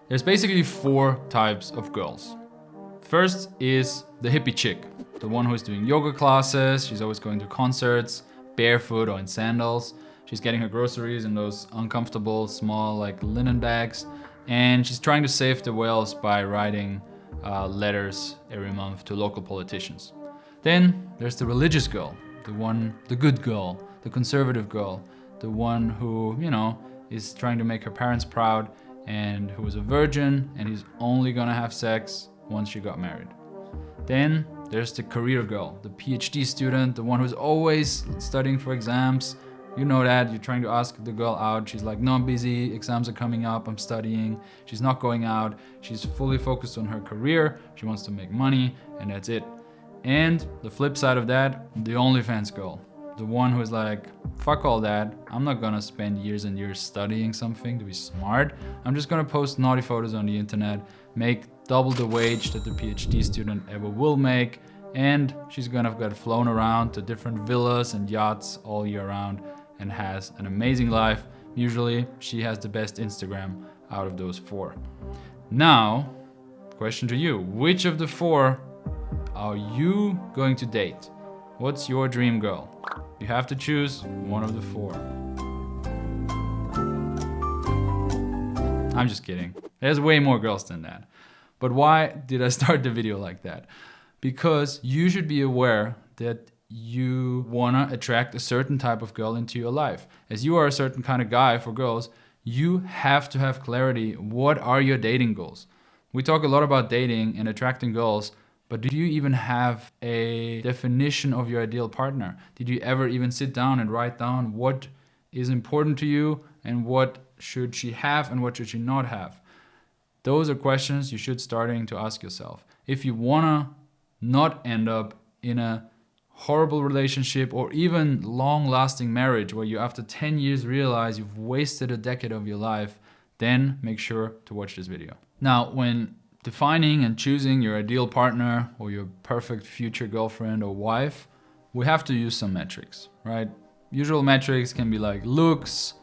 There's basically 4 types of girls. First is the hippie chick, the one who's doing yoga classes, she's always going to concerts, barefoot or in sandals. She's getting her groceries in those uncomfortable, small, like linen bags. And she's trying to save the whales by writing letters every month to local politicians. Then there's the religious girl, the good girl, the conservative girl, the one who, is trying to make her parents proud and who is a virgin and is only gonna have sex once she got married. Then there's the career girl, the PhD student, the one who's always studying for exams. You know that, you're trying to ask the girl out. She's like, no, I'm busy, exams are coming up, I'm studying. She's not going out. She's fully focused on her career. She wants to make money, and that's it. And the flip side of that, the OnlyFans girl. The one who's like, fuck all that. I'm not gonna spend years and years studying something to be smart. I'm just gonna post naughty photos on the internet, make double the wage that the PhD student ever will make, and she's gonna get flown around to different villas and yachts all year round and has an amazing life. Usually, she has the best Instagram out of those 4. Now, question to you. Which of the 4 are you going to date? What's your dream girl? You have to choose one of the 4. I'm just kidding. There's way more girls than that. But why did I start the video like that? Because you should be aware that you wanna attract a certain type of girl into your life. As you are a certain kind of guy for girls, you have to have clarity. What are your dating goals? We talk a lot about dating and attracting girls, but do you even have a definition of your ideal partner? Did you ever even sit down and write down what is important to you and what should she have and what should she not have? Those are questions you should starting to ask yourself. If you wanna not end up in a horrible relationship or even long-lasting marriage where you after 10 years realize you've wasted a decade of your life, then make sure to watch this video. Now, when defining and choosing your ideal partner or your perfect future girlfriend or wife, we have to use some metrics, right? Usual metrics can be like looks,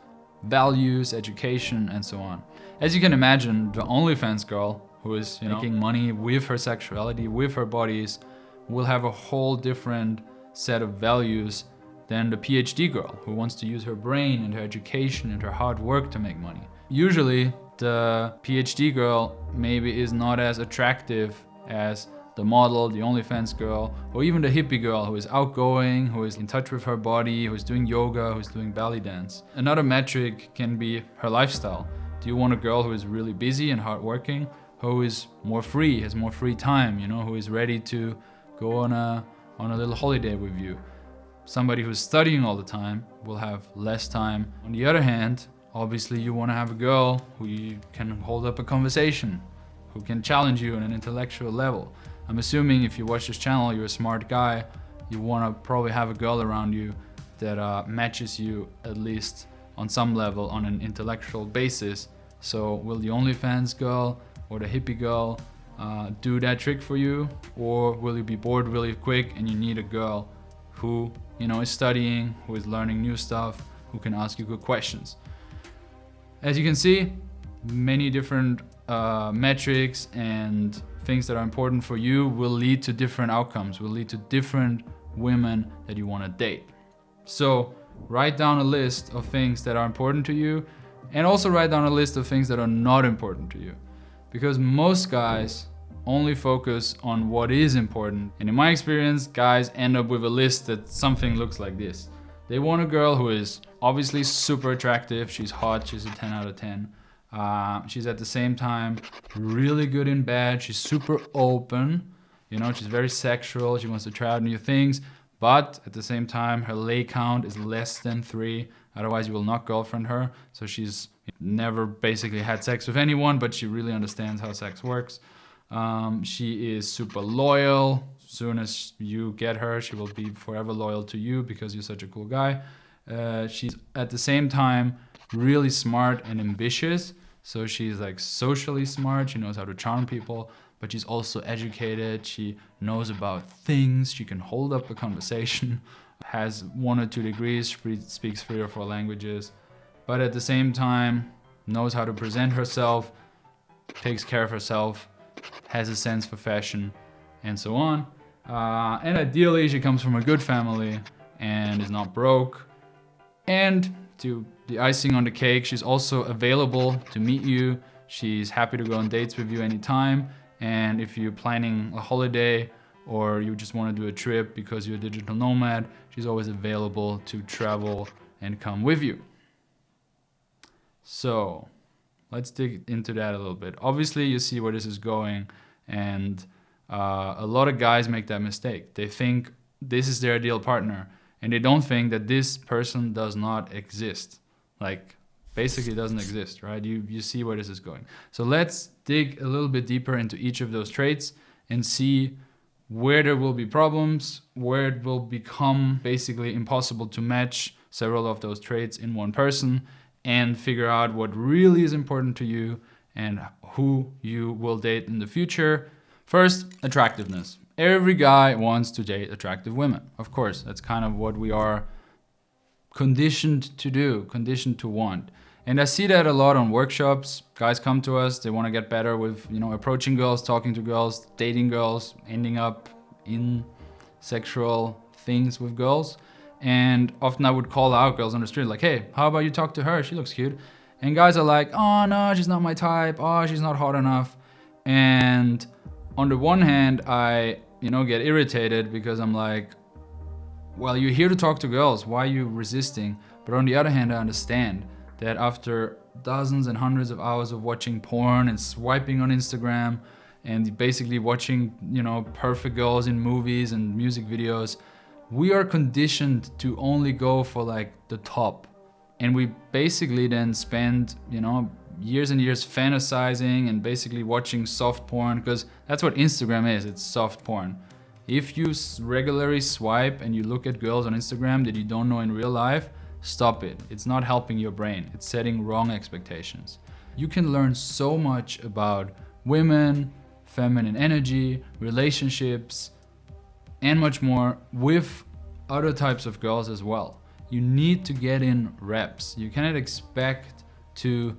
values, education, and so on. As you can imagine, the OnlyFans girl who is making money with her sexuality, with her bodies, will have a whole different set of values than the PhD girl who wants to use her brain and her education and her hard work to make money. Usually, the PhD girl maybe is not as attractive as the model, the OnlyFans girl, or even the hippie girl who is outgoing, who is in touch with her body, who is doing yoga, who is doing belly dance. Another metric can be her lifestyle. Do you want a girl who is really busy and hardworking, who is more free, has more free time, who is ready to go on a little holiday with you? Somebody who's studying all the time will have less time. On the other hand, obviously you want to have a girl who you can hold up a conversation, who can challenge you on an intellectual level. I'm assuming if you watch this channel, you're a smart guy. You want to probably have a girl around you that matches you at least on some level on an intellectual basis. So will the OnlyFans girl or the hippie girl do that trick for you? Or will you be bored really quick and you need a girl who is studying, who is learning new stuff, who can ask you good questions? As you can see, many different metrics and things that are important for you will lead to different outcomes, will lead to different women that you want to date. So write down a list of things that are important to you and also write down a list of things that are not important to you. Because most guys only focus on what is important. And in my experience, guys end up with a list that something looks like this. They want a girl who is obviously super attractive. She's hot, she's a 10 out of 10. She's at the same time really good in bed. She's super open, she's very sexual. She wants to try out new things, but at the same time, her lay count is less than 3. Otherwise, you will not girlfriend her. So she's never basically had sex with anyone, but she really understands how sex works. She is super loyal. As soon as you get her, she will be forever loyal to you because you're such a cool guy. She's at the same time really smart and ambitious. So she's like socially smart. She knows how to charm people, but she's also educated. She knows about things. She can hold up a conversation, has 1 or 2 degrees, speaks 3 or 4 languages, but at the same time knows how to present herself, takes care of herself, has a sense for fashion, and so on. And ideally, she comes from a good family and is not broke. And to the icing on the cake, she's also available to meet you. She's happy to go on dates with you anytime. And if you're planning a holiday or you just want to do a trip because you're a digital nomad, she's always available to travel and come with you. So let's dig into that a little bit. Obviously, you see where this is going, and a lot of guys make that mistake. They think this is their ideal partner, and they don't think that this person does not exist. Like, basically doesn't exist, right? You see where this is going. So let's dig a little bit deeper into each of those traits and see where there will be problems, where it will become basically impossible to match several of those traits in one person, and figure out what really is important to you and who you will date in the future. First, attractiveness. Every guy wants to date attractive women. Of course, that's kind of what we are conditioned to do, conditioned to want. And I see that a lot on workshops. Guys come to us, they want to get better with, approaching girls, talking to girls, dating girls, ending up in sexual things with girls. And often I would call out girls on the street like, hey, how about you talk to her? She looks cute. And guys are like, oh no, she's not my type. Oh, she's not hot enough. And on the one hand, I, get irritated because I'm like, well, you're here to talk to girls. Why are you resisting? But on the other hand, I understand that after dozens and hundreds of hours of watching porn and swiping on Instagram and basically watching, perfect girls in movies and music videos, we are conditioned to only go for like the top. And we basically then spend, years and years fantasizing and basically watching soft porn, because that's what Instagram is. It's soft porn. If you regularly swipe and you look at girls on Instagram that you don't know in real life, stop it. It's not helping your brain. It's setting wrong expectations. You can learn so much about women, feminine energy, relationships, and much more with other types of girls as well. You need to get in reps. You cannot expect to,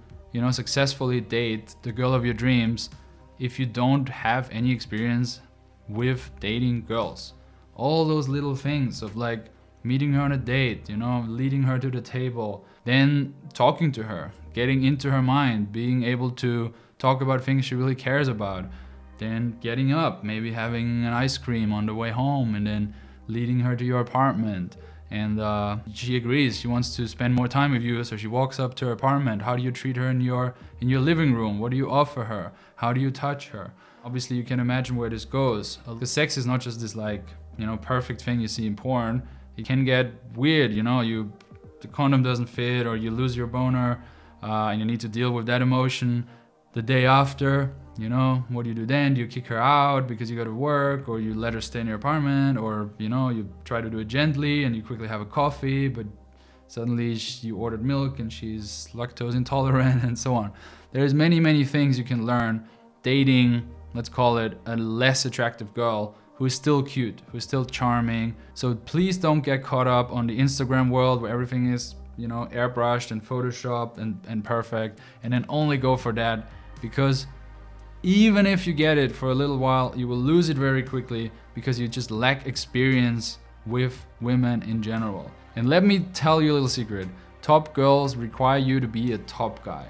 successfully date the girl of your dreams if you don't have any experience with dating girls. All those little things of like meeting her on a date, leading her to the table, then talking to her, getting into her mind, being able to talk about things she really cares about, then getting up, maybe having an ice cream on the way home, and then leading her to your apartment. And she agrees, she wants to spend more time with you, so she walks up to her apartment. How do you treat her in your living room? What do you offer her? How do you touch her? Obviously, you can imagine where this goes. The sex is not just this perfect thing you see in porn. It can get weird, the condom doesn't fit, or you lose your boner, and you need to deal with that emotion. The day after, what do you do then? Do you kick her out because you go to work, or you let her stay in your apartment, or, you try to do it gently and you quickly have a coffee, but suddenly you ordered milk and she's lactose intolerant and so on. There's many, many things you can learn dating, let's call it a less attractive girl who's still cute, who's still charming. So please don't get caught up on the Instagram world where everything is, airbrushed and photoshopped and perfect, and then only go for that, because even if you get it for a little while, you will lose it very quickly because you just lack experience with women in general. And let me tell you a little secret. Top girls require you to be a top guy.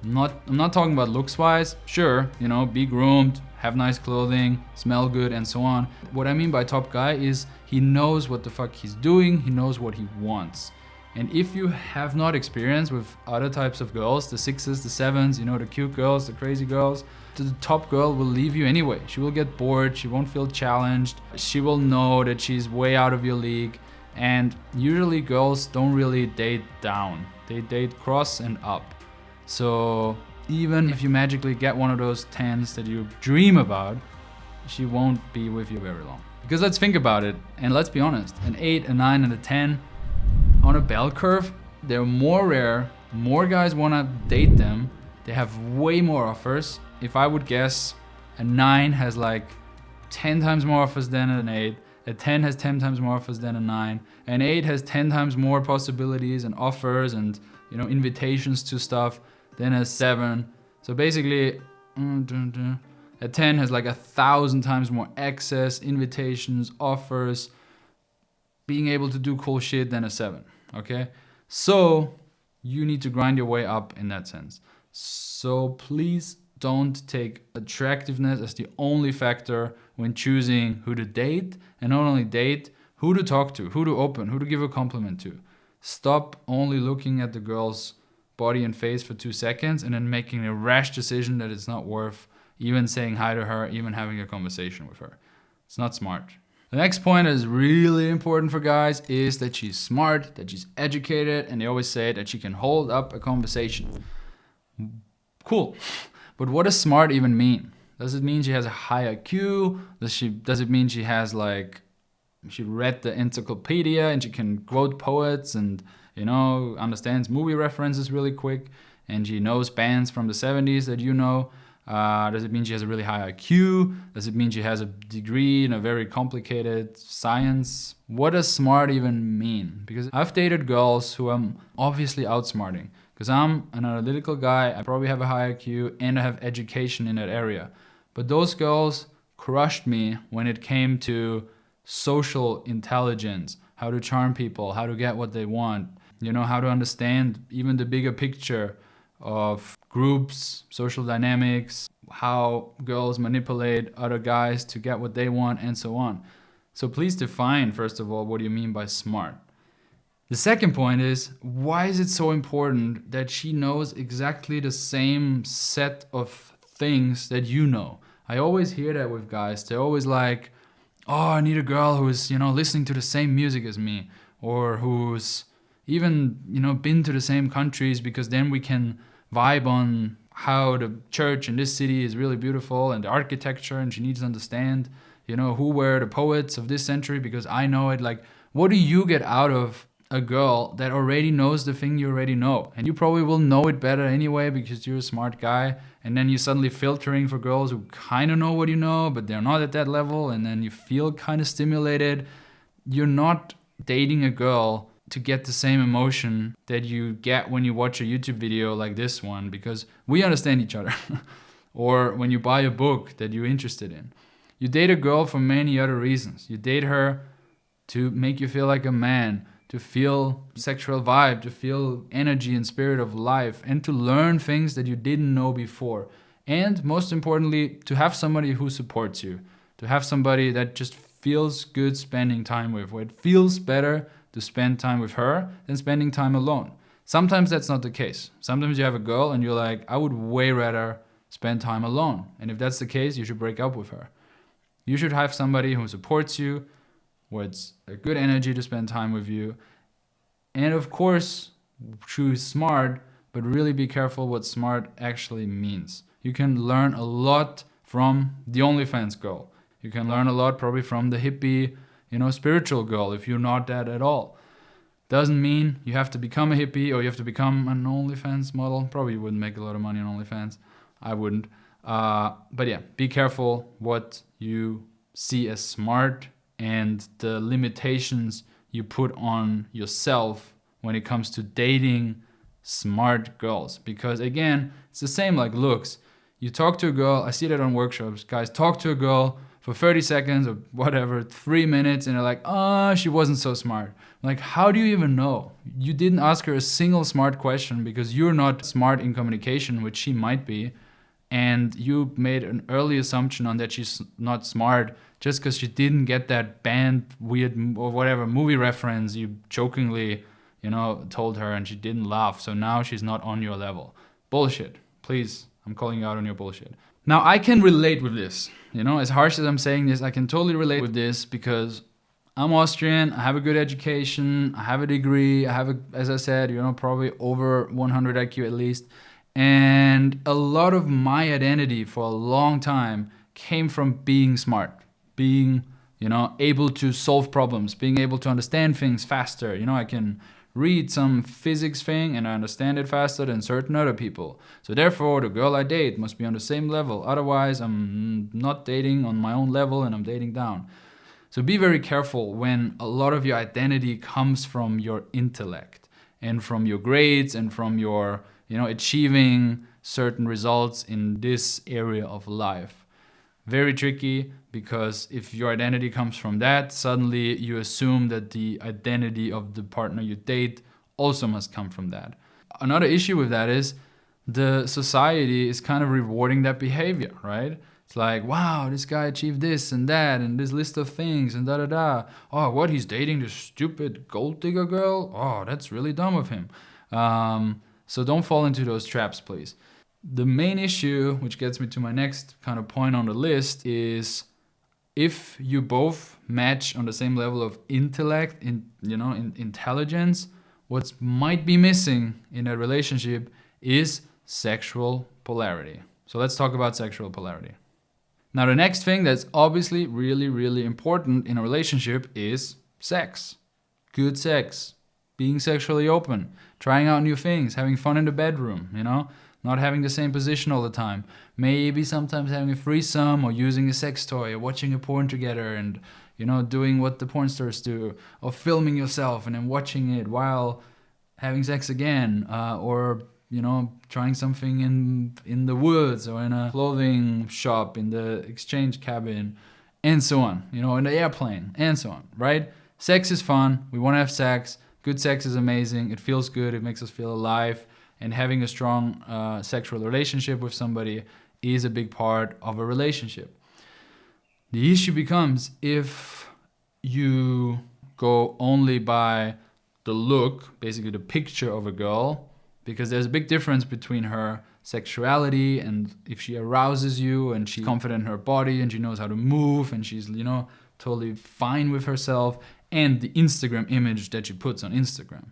I'm not talking about looks wise. Sure, be groomed, have nice clothing, smell good, and so on. What I mean by top guy is he knows what the fuck he's doing, he knows what he wants. And if you have not experienced with other types of girls, the 6s, the 7s, the cute girls, the crazy girls, the top girl will leave you anyway. She will get bored, she won't feel challenged, she will know that she's way out of your league. And usually girls don't really date down, they date cross and up. So even if you magically get one of those 10s that you dream about, she won't be with you very long. Because let's think about it, and let's be honest, an 8, a 9, and a 10, on a bell curve, they're more rare, more guys want to date them, they have way more offers. If I would guess, a 9 has like 10 times more offers than an 8, a 10 has 10 times more offers than a 9, an 8 has 10 times more possibilities and offers and invitations to stuff than a 7. So basically, a 10 has like 1,000 times more access, invitations, offers, being able to do cool shit than a 7, okay? So you need to grind your way up in that sense. So please don't take attractiveness as the only factor when choosing who to date, and not only date, who to talk to, who to open, who to give a compliment to. Stop only looking at the girl's body and face for 2 seconds and then making a rash decision that it's not worth even saying hi to her, even having a conversation with her. It's not smart. The next point that is really important for guys is that she's smart, that she's educated, and they always say that she can hold up a conversation. Cool. But what does smart even mean? Does it mean she has a high IQ? Does it mean she has she read the encyclopedia and she can quote poets and, understands movie references really quick, and she knows bands from the 70s that you know? Does it mean she has a really high IQ? Does it mean she has a degree in a very complicated science? What does smart even mean? Because I've dated girls who I'm obviously outsmarting. Because I'm an analytical guy, I probably have a high IQ, and I have education in that area. But those girls crushed me when it came to social intelligence, how to charm people, how to get what they want, how to understand even the bigger picture of groups, social dynamics, how girls manipulate other guys to get what they want, and so on. So please define, first of all, what do you mean by smart? The second point is, why is it so important that she knows exactly the same set of things that you know? I always hear that with guys. They're always like, oh, I need a girl who's, listening to the same music as me, or who's even, been to the same countries, because then we can vibe on how the church in this city is really beautiful and the architecture, and she needs to understand, who were the poets of this century because I know it. Like, what do you get out of a girl that already knows the thing you already know? And you probably will know it better anyway because you're a smart guy, and then you're suddenly filtering for girls who kind of know what you know, but they're not at that level, and then you feel kind of stimulated. You're not dating a girl to get the same emotion that you get when you watch a YouTube video like this one, because we understand each other. Or when you buy a book that you're interested in. You date a girl for many other reasons. You date her to make you feel like a man, to feel sexual vibe, to feel energy and spirit of life, and to learn things that you didn't know before. And most importantly, to have somebody who supports you, to have somebody that just feels good spending time with, where it feels better to spend time with her than spending time alone. Sometimes that's not the case. Sometimes you have a girl and you're like, I would way rather spend time alone. And if that's the case, you should break up with her. You should have somebody who supports you, where it's a good energy to spend time with you. And of course, choose smart, but really be careful what smart actually means. You can learn a lot from the OnlyFans girl. You can learn a lot probably from the hippie, spiritual girl, if you're not that at all. Doesn't mean you have to become a hippie or you have to become an OnlyFans model. Probably wouldn't make a lot of money on OnlyFans. I wouldn't. But yeah, be careful what you see as smart and the limitations you put on yourself when it comes to dating smart girls. Because again, it's the same like looks. You talk to a girl, I see that on workshops, guys talk to a girl for 30 seconds or whatever, 3 minutes, and they're like, she wasn't so smart. I'm like, how do you even know? You didn't ask her a single smart question because you're not smart in communication, which she might be, and you made an early assumption on that she's not smart just because she didn't get that band weird or whatever movie reference you jokingly, told her, and she didn't laugh, so now she's not on your level. Bullshit. Please, I'm calling you out on your bullshit. Now, I can relate with this. As harsh as I'm saying this, I can totally relate with this because I'm Austrian, I have a good education, I have a degree, I have, as I said, probably over 100 IQ at least. And a lot of my identity for a long time came from being smart, being, able to solve problems, being able to understand things faster. I can read some physics thing and I understand it faster than certain other people. So therefore, the girl I date must be on the same level. Otherwise, I'm not dating on my own level and I'm dating down. So be very careful when a lot of your identity comes from your intellect and from your grades and from your, achieving certain results in this area of life. Very tricky, because if your identity comes from that, suddenly you assume that the identity of the partner you date also must come from that. Another issue with that is the society is kind of rewarding that behavior, right? It's like, wow, this guy achieved this and that and this list of things and da-da-da. Oh, what, he's dating this stupid gold digger girl? Oh, that's really dumb of him. So don't fall into those traps, please. The main issue, which gets me to my next kind of point on the list, is if you both match on the same level of intellect, intelligence, what might be missing in a relationship is sexual polarity. So let's talk about sexual polarity. Now, the next thing that's obviously really, really important in a relationship is sex. Good sex. Being sexually open. Trying out new things. Having fun in the bedroom, Not having the same position all the time. Maybe sometimes having a threesome or using a sex toy or watching a porn together and, doing what the porn stars do. Or filming yourself and then watching it while having sex again. Or trying something in the woods or in a clothing shop, in the exchange cabin, and so on. In the airplane, and so on, right? Sex is fun. We want to have sex. Good sex is amazing. It feels good. It makes us feel alive. And having a strong sexual relationship with somebody is a big part of a relationship. The issue becomes if you go only by the look, basically the picture of a girl, because there's a big difference between her sexuality and if she arouses you and she's confident in her body and she knows how to move and she's, totally fine with herself, and the Instagram image that she puts on Instagram.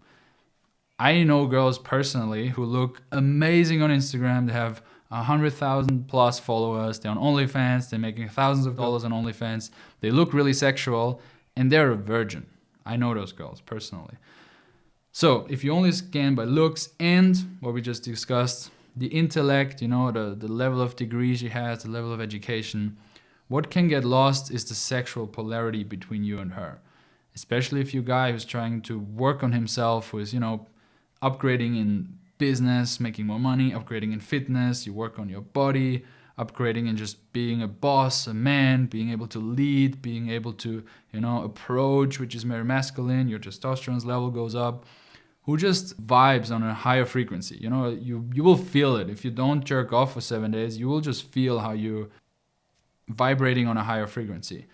I know girls personally who look amazing on Instagram. They have 100,000 plus followers. They're on OnlyFans. They're making thousands of dollars on OnlyFans. They look really sexual and they're a virgin. I know those girls personally. So if you only scan by looks and what we just discussed, the intellect, the level of degree she has, the level of education, what can get lost is the sexual polarity between you and her. Especially if you're a guy who's trying to work on himself, who is, upgrading in business, making more money, upgrading in fitness, you work on your body, upgrading in just being a boss, a man, being able to lead, being able to, approach, which is very masculine, your testosterone level goes up, who just vibes on a higher frequency. You will feel it. If you don't jerk off for 7 days, you will just feel how you're vibrating on a higher frequency.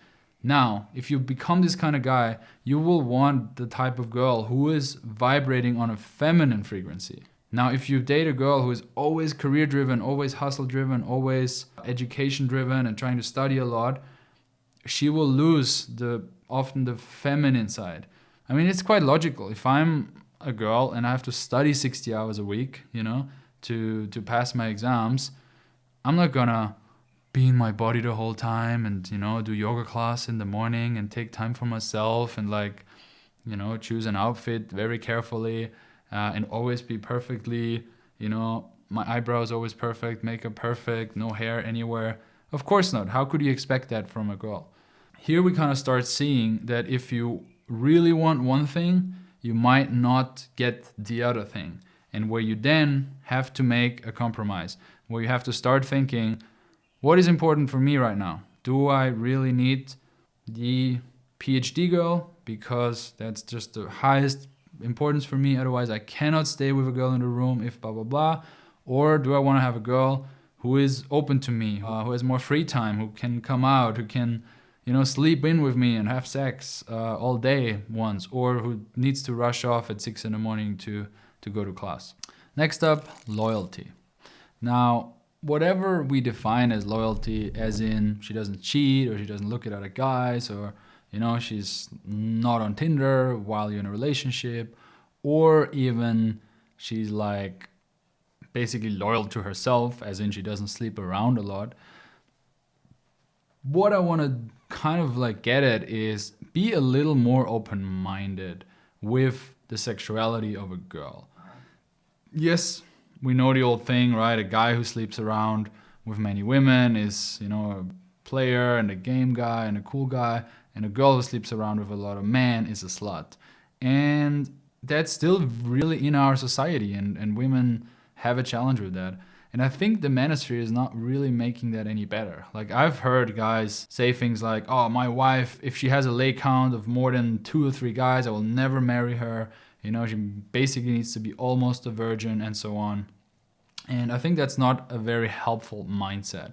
Now, if you become this kind of guy, you will want the type of girl who is vibrating on a feminine frequency. Now, if you date a girl who is always career-driven, always hustle-driven, always education-driven and trying to study a lot, she will lose often the feminine side. I mean, it's quite logical. If I'm a girl and I have to study 60 hours a week, to pass my exams, I'm not gonna be in my body the whole time and, do yoga class in the morning and take time for myself and choose an outfit very carefully and always be perfectly, my eyebrows always perfect, makeup perfect, no hair anywhere. Of course not. How could you expect that from a girl? Here we kind of start seeing that if you really want one thing, you might not get the other thing. And where you then have to make a compromise, where you have to start thinking, what is important for me right now? Do I really need the PhD girl? Because that's just the highest importance for me. Otherwise, I cannot stay with a girl in the room if blah, blah, blah. Or do I want to have a girl who is open to me, who has more free time, who can come out, who can, sleep in with me and have sex all day once, or who needs to rush off at 6 a.m. to go to class. Next up, loyalty. Now, whatever we define as loyalty, as in she doesn't cheat or she doesn't look at other guys or, she's not on Tinder while you're in a relationship, or even she's basically loyal to herself, as in she doesn't sleep around a lot. What I want to kind of get at is be a little more open-minded with the sexuality of a girl. Yes, we know the old thing, right? A guy who sleeps around with many women is, a player and a game guy and a cool guy, and a girl who sleeps around with a lot of men is a slut. And that's still really in our society, and women have a challenge with that. And I think the manosphere is not really making that any better. Like, I've heard guys say things like, oh, my wife, if she has a leg count of more than 2 or 3 guys, I will never marry her. You know, she basically needs to be almost a virgin and so on. And I think that's not a very helpful mindset,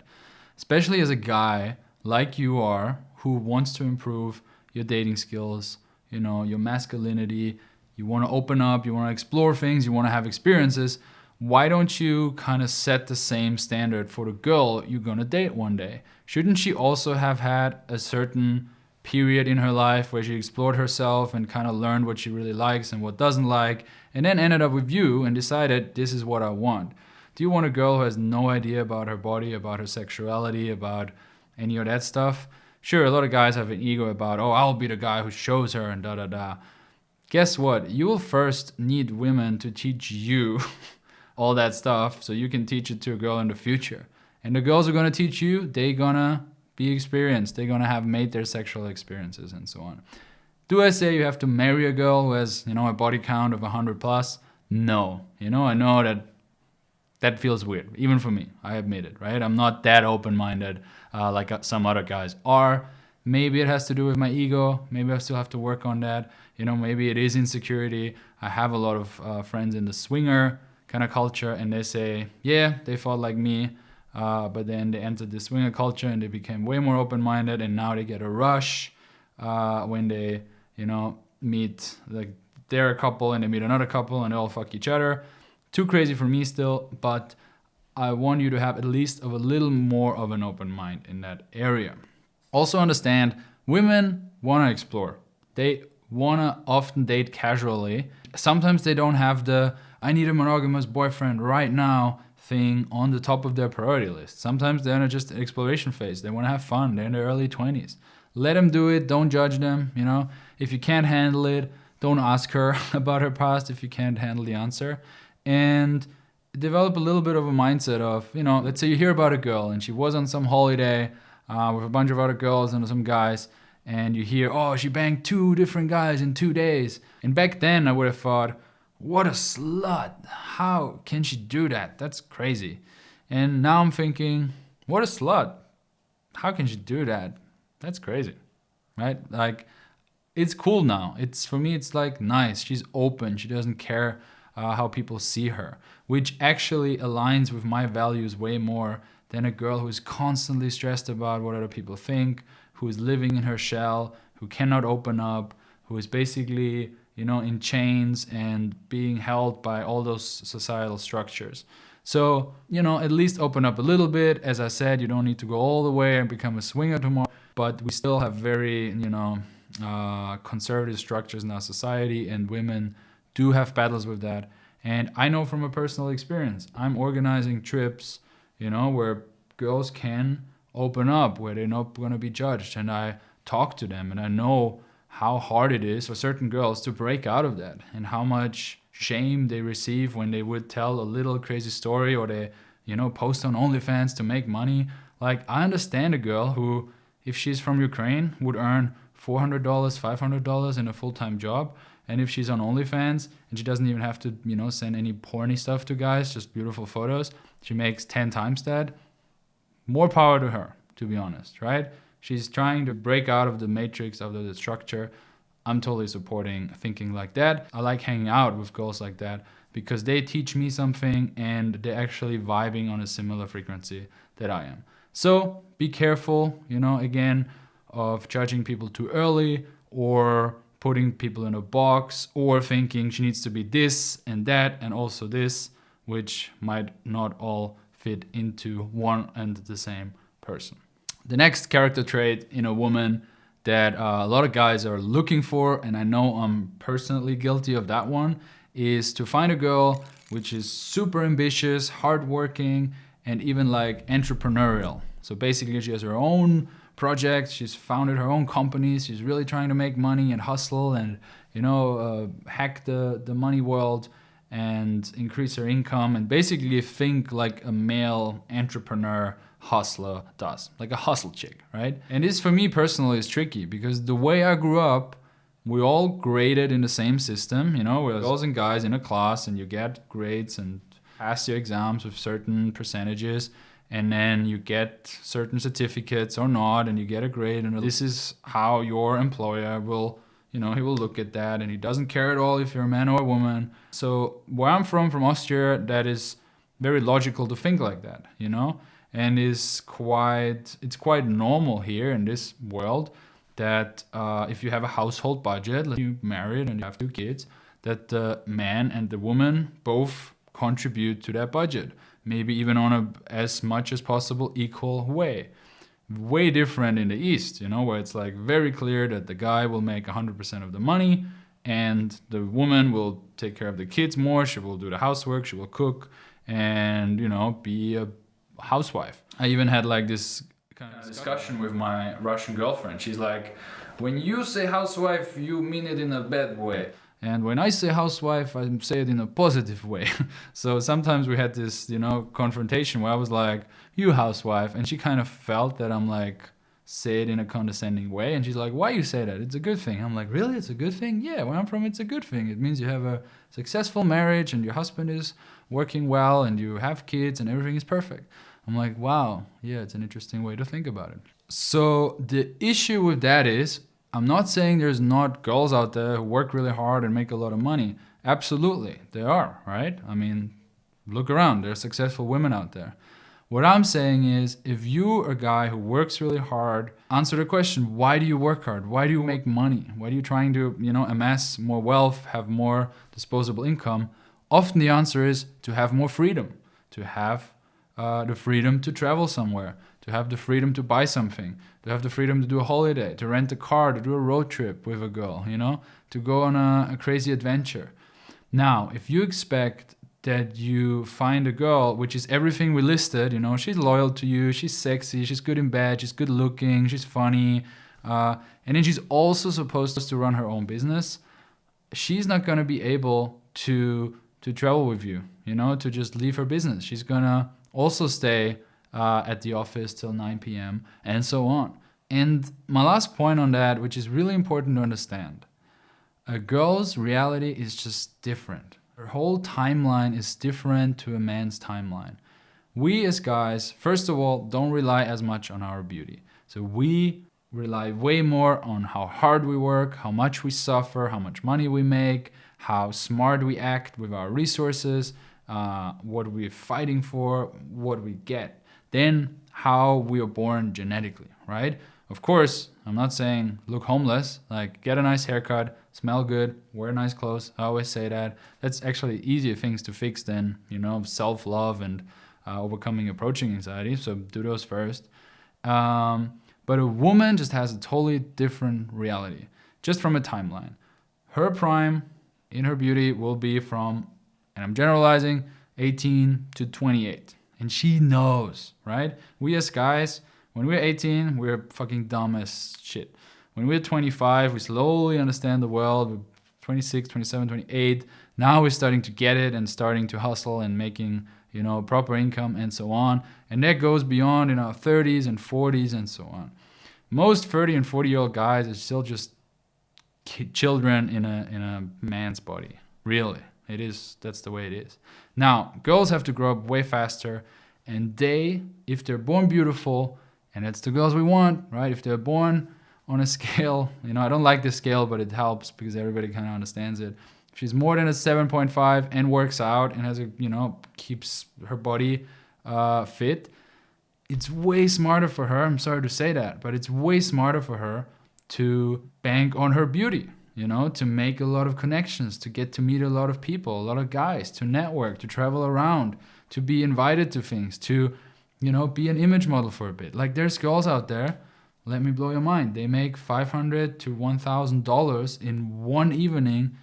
especially as a guy like you are who wants to improve your dating skills, you know, your masculinity. You want to open up, you want to explore things, you want to have experiences. Why don't you kind of set the same standard for the girl you're going to date one day? Shouldn't she also have had a certain period in her life where she explored herself and kind of learned what she really likes and what doesn't like, and then ended up with you and decided, this is what I want? Do you want a girl who has no idea about her body, about her sexuality, about any of that stuff? Sure, a lot of guys have an ego about, oh, I'll be the guy who shows her and da-da-da. Guess what? You will first need women to teach you all that stuff so you can teach it to a girl in the future. And the girls are going to teach you, they're going to be experienced. They're going to have made their sexual experiences and so on. Do I say you have to marry a girl who has, you know, a body count of 100 plus? No. You know, I know that feels weird, even for me. I admit it, right? I'm not that open-minded like some other guys are. Maybe it has to do with my ego. Maybe I still have to work on that. You know, maybe it is insecurity. I have a lot of friends in the swinger kind of culture, and they say, yeah, they fought like me, but then they entered the swinger culture and they became way more open-minded, and now they get a rush when they, you know, meet, like, they're a couple and they meet another couple and they all fuck each other. Too crazy for me still, but I want you to have at least a little more of an open mind in that area. Also understand, women want to explore. They want to often date casually. Sometimes they don't have the I need a monogamous boyfriend right now thing on the top of their priority list. Sometimes they're in just an exploration phase. They want to have fun. They're in their early 20s. Let them do it. Don't judge them. You know, if you can't handle it, don't ask her about her past if you can't handle the answer. And develop a little bit of a mindset of, you know, let's say you hear about a girl and she was on some holiday with a bunch of other girls and some guys, and you hear, oh, she banged 2 different guys in 2 days. And back then I would have thought, what a slut. How can she do that? That's crazy. And now I'm thinking, what a slut. How can she do that? That's crazy, right? Like, it's cool now. It's, for me, it's like nice. She's open. She doesn't care how people see her, which actually aligns with my values way more than a girl who is constantly stressed about what other people think, who is living in her shell, who cannot open up, who is basically, you know, in chains and being held by all those societal structures. So, you know, at least open up a little bit. As I said, you don't need to go all the way and become a swinger tomorrow, but we still have very, you know, conservative structures in our society, and women do have battles with that. And I know from a personal experience, I'm organizing trips, you know, where girls can open up, where they're not going to be judged. And I talk to them, and I know how hard it is for certain girls to break out of that, and how much shame they receive when they would tell a little crazy story, or they, you know, post on OnlyFans to make money. Like, I understand a girl who, if she's from Ukraine, would earn $400, $500 in a full-time job. And if she's on OnlyFans and she doesn't even have to, you know, send any porny stuff to guys, just beautiful photos, she makes 10 times that. More power to her, to be honest, right? She's trying to break out of the matrix, of the structure. I'm totally supporting thinking like that. I like hanging out with girls like that because they teach me something and they're actually vibing on a similar frequency that I am. So be careful, you know, again, of judging people too early, or putting people in a box, or thinking she needs to be this and that and also this, which might not all fit into one and the same person. The next character trait in a woman that a lot of guys are looking for, and I know I'm personally guilty of that one, is to find a girl which is super ambitious, hardworking, and even like entrepreneurial. So basically she has her own projects, she's founded her own companies, she's really trying to make money and hustle and, you know, hack the money world and increase her income, and basically think like a male entrepreneur hustler does, like a hustle chick, right? And this for me personally is tricky because the way I grew up, we all graded in the same system, you know, we're girls and guys in a class and you get grades and pass your exams with certain percentages, and then you get certain certificates or not, and you get a grade, and this is how your employer will, he will look at that, and he doesn't care at all if you're a man or a woman. So where I'm from Austria, that is very logical to think like that, and it's quite normal here in this world that if you have a household budget, like you married and you have 2 kids, that the man and the woman both contribute to that budget, maybe even on a as much as possible equal way. Way different in the East, where it's like very clear that the guy will make 100% of the money and the woman will take care of the kids more. She will do the housework, she will cook, and be a housewife. I even had like this kind of discussion with my Russian girlfriend. She's like, when you say housewife, you mean it in a bad way. And when I say housewife, I say it in a positive way. So sometimes we had this, confrontation where I was like, you housewife. And she kind of felt that I'm like, say it in a condescending way. And she's like, why you say that? It's a good thing. I'm like, really? It's a good thing? Yeah, where I'm from, it's a good thing. It means you have a successful marriage and your husband is working well and you have kids and everything is perfect. I'm like, wow, yeah, it's an interesting way to think about it. So the issue with that is, I'm not saying there's not girls out there who work really hard and make a lot of money. Absolutely, there are, right? I mean, look around, there are successful women out there. What I'm saying is, if you're a guy who works really hard, answer the question, why do you work hard? Why do you make money? Why are you trying to, amass more wealth, have more disposable income? Often the answer is to have more freedom, to have the freedom to travel somewhere, to have the freedom to buy something, to have the freedom to do a holiday, to rent a car, to do a road trip with a girl, to go on a crazy adventure. Now, if you expect that you find a girl, which is everything we listed, she's loyal to you, she's sexy, she's good in bed, she's good looking, she's funny, and then she's also supposed to run her own business, she's not going to be able to travel with you, to just leave her business. She's going to also stay at the office till 9 p.m. and so on. And my last point on that, which is really important to understand, a girl's reality is just different. Her whole timeline is different to a man's timeline. We as guys, first of all, don't rely as much on our beauty. So we rely way more on how hard we work, how much we suffer, how much money we make, how smart we act with our resources, what we're fighting for, what we get. Then how we are born genetically, right? Of course, I'm not saying look homeless, like get a nice haircut, smell good, wear nice clothes. I always say that. That's actually easier things to fix than, self-love and overcoming approaching anxiety. So do those first. But a woman just has a totally different reality, just from a timeline. Her prime in her beauty will be from, and I'm generalizing, 18 to 28. And she knows, right? We as guys, when we're 18, we're fucking dumb as shit. When we're 25, we slowly understand the world. We're 26, 27, 28. Now we're starting to get it and starting to hustle and making, proper income and so on. And that goes beyond in our 30s and 40s and so on. Most 30 and 40-year-old guys are still just children in a man's body. Really. It is, that's the way it is. Now, girls have to grow up way faster, and if they're born beautiful, and it's the girls we want, right? If they're born on a scale, I don't like this scale, but it helps because everybody kind of understands it. If she's more than a 7.5 and works out and has keeps her body fit, it's way smarter for her. I'm sorry to say that, but it's way smarter for her to bank on her beauty. To make a lot of connections, to get to meet a lot of people, a lot of guys, to network, to travel around, to be invited to things, to, be an image model for a bit. Like there's girls out there, let me blow your mind. They make $500 to $1,000 in one evening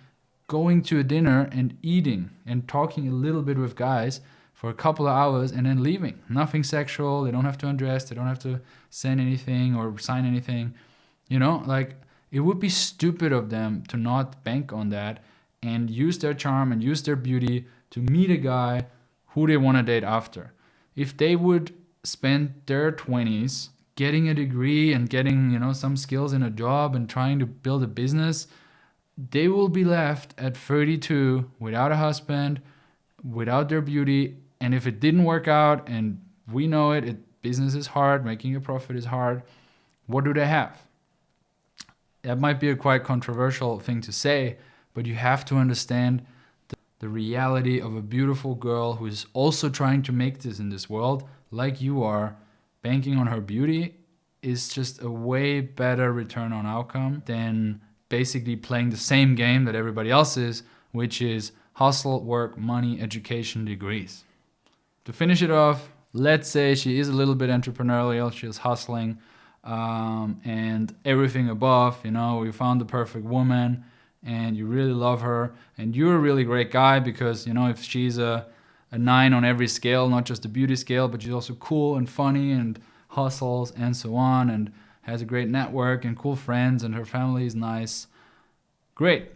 going to a dinner and eating and talking a little bit with guys for a couple of hours and then leaving. Nothing sexual. They don't have to undress. They don't have to send anything or sign anything. It would be stupid of them to not bank on that and use their charm and use their beauty to meet a guy who they want to date after. If they would spend their 20s getting a degree and getting, some skills in a job and trying to build a business, they will be left at 32 without a husband, without their beauty. And if it didn't work out, and we know business is hard, making a profit is hard, what do they have? That might be a quite controversial thing to say, but you have to understand the reality of a beautiful girl who is also trying to make this in this world, like you are. Banking on her beauty is just a way better return on outcome than basically playing the same game that everybody else is, which is hustle, work, money, education, degrees. To finish it off, let's say she is a little bit entrepreneurial, she's hustling, and everything above, you found the perfect woman and you really love her, and you're a really great guy because, if she's a 9 on every scale, not just the beauty scale, but she's also cool and funny and hustles and so on, and has a great network and cool friends, and her family is nice. Great.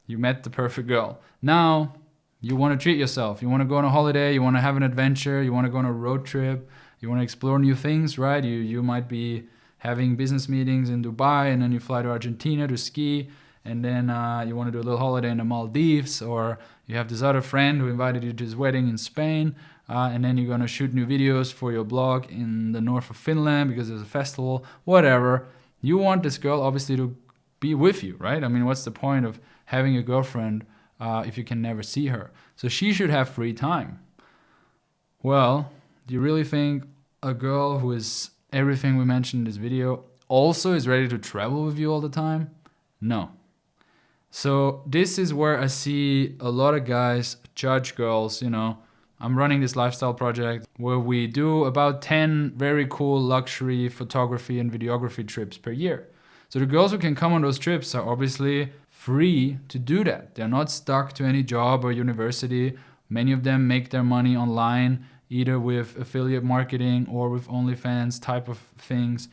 You met the perfect girl. Now you want to treat yourself. You want to go on a holiday. You want to have an adventure. You want to go on a road trip. You want to explore new things, right? You might be having business meetings in Dubai, and then you fly to Argentina to ski, and then you want to do a little holiday in the Maldives, or you have this other friend who invited you to his wedding in Spain, and then you're going to shoot new videos for your blog in the north of Finland because there's a festival, whatever. You want this girl obviously to be with you, right? I mean, what's the point of having a girlfriend if you can never see her? So she should have free time. Well, do you really think a girl who is everything we mentioned in this video also is ready to travel with you all the time? No. So this is where I see a lot of guys judge girls. I'm running this lifestyle project where we do about 10 very cool luxury photography and videography trips per year. So the girls who can come on those trips are obviously free to do that. They're not stuck to any job or university. Many of them make their money online, either with affiliate marketing or with OnlyFans type of things.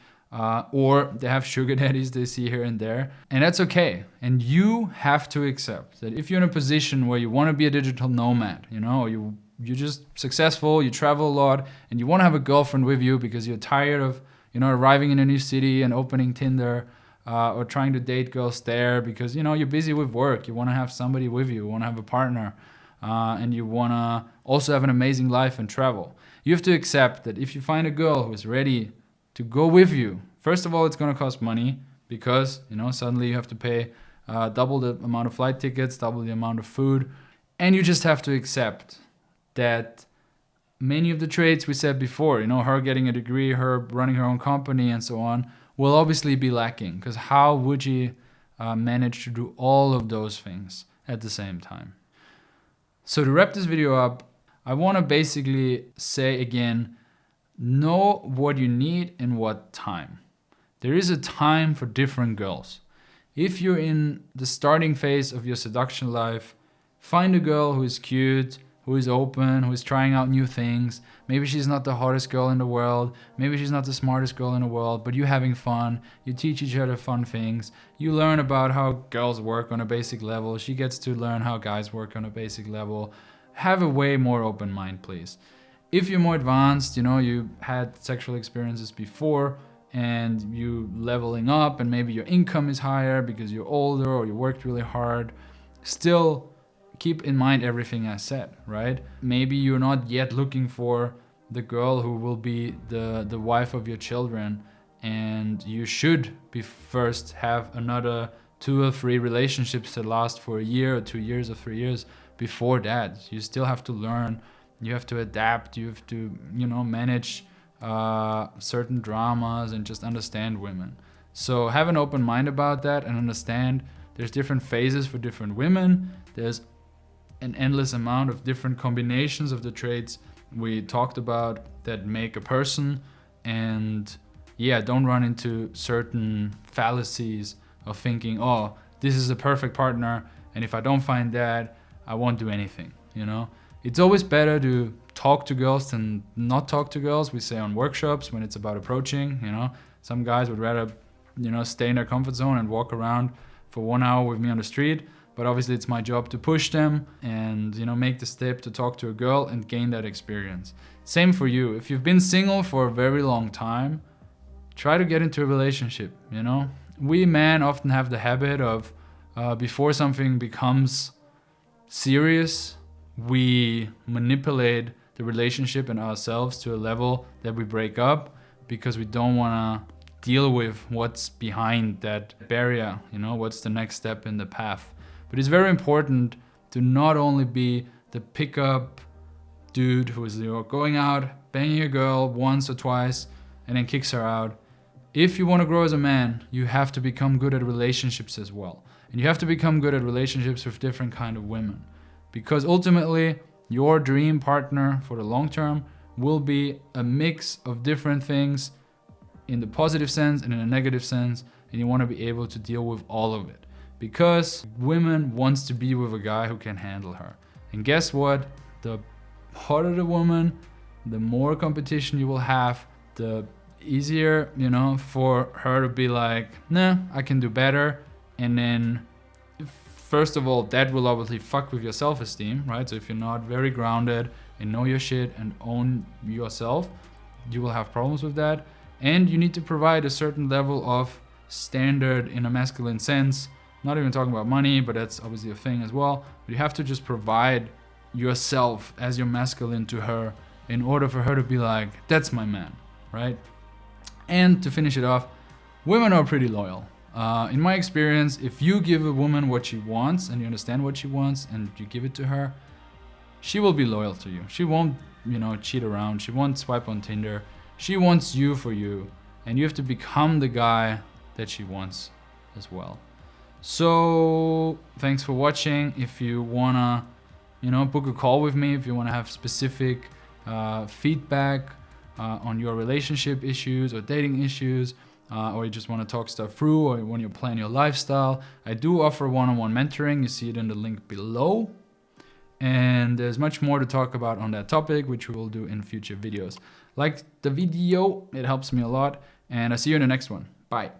Or they have sugar daddies they see here and there. And that's okay. And you have to accept that if you're in a position where you want to be a digital nomad, you're just successful, you travel a lot, and you want to have a girlfriend with you because you're tired of, arriving in a new city and opening Tinder, or trying to date girls there because, you're busy with work. You want to have somebody with you. You want to have a partner. And you want to also have an amazing life and travel. You have to accept that if you find a girl who is ready to go with you, first of all, it's going to cost money because, suddenly you have to pay double the amount of flight tickets, double the amount of food. And you just have to accept that many of the traits we said before, her getting a degree, her running her own company and so on, will obviously be lacking, because how would you manage to do all of those things at the same time? So to wrap this video up, I want to basically say again, know what you need in what time. There is a time for different girls. If you're in the starting phase of your seduction life, find a girl who is cute, who is open, who is trying out new things. Maybe she's not the hottest girl in the world. Maybe she's not the smartest girl in the world, but you're having fun. You teach each other fun things. You learn about how girls work on a basic level. She gets to learn how guys work on a basic level. Have a way more open mind, please. If you're more advanced, you had sexual experiences before and you leveling up, and maybe your income is higher because you're older or you worked really hard, still keep in mind everything I said, right? Maybe you're not yet looking for the girl who will be the wife of your children, and you should be first have another 2 or 3 relationships that last for a year or 2 years or 3 years before that. You still have to learn, you have to adapt, you have to, manage certain dramas and just understand women. So have an open mind about that and understand there's different phases for different women. There's an endless amount of different combinations of the traits we talked about that make a person. And don't run into certain fallacies of thinking, oh, this is a perfect partner, and if I don't find that, I won't do anything. It's always better to talk to girls than not talk to girls. We say on workshops when it's about approaching, some guys would rather, stay in their comfort zone and walk around for 1 hour with me on the street. But obviously it's my job to push them and, make the step to talk to a girl and gain that experience. Same for you. If you've been single for a very long time, try to get into a relationship, We men often have the habit of, before something becomes serious, we manipulate the relationship and ourselves to a level that we break up because we don't want to deal with what's behind that barrier, you know, what's the next step in the path. But it's very important to not only be the pickup dude who is, you know, going out, banging a girl once or twice and then kicks her out. If you want to grow as a man, you have to become good at relationships as well. And you have to become good at relationships with different kind of women. Because ultimately, your dream partner for the long term will be a mix of different things in the positive sense and in a negative sense, and you want to be able to deal with all of it. Because women wants to be with a guy who can handle her. And guess what? The hotter the woman, the more competition you will have, the easier, you know, for her to be like, nah, I can do better. And then first of all, that will obviously fuck with your self-esteem, right? So if you're not very grounded and know your shit and own yourself, you will have problems with that. And you need to provide a certain level of standard in a masculine sense. Not even talking about money, but that's obviously a thing as well. But you have to just provide yourself as your masculine to her in order for her to be like, that's my man, right? And to finish it off, women are pretty loyal. In my experience, if you give a woman what she wants and you understand what she wants and you give it to her, she will be loyal to you. She won't, you know, cheat around. She won't swipe on Tinder. She wants you for you, and you have to become the guy that she wants as well. So thanks for watching. If you wanna, you know, book a call with me, if you wanna have specific feedback on your relationship issues or dating issues, or you just want to talk stuff through, or when you plan your lifestyle, I do offer one-on-one mentoring. You see it in the link below. And there's much more to talk about on that topic, which we will do in future videos. Like the video, it helps me a lot. And I'll see you in the next one. Bye.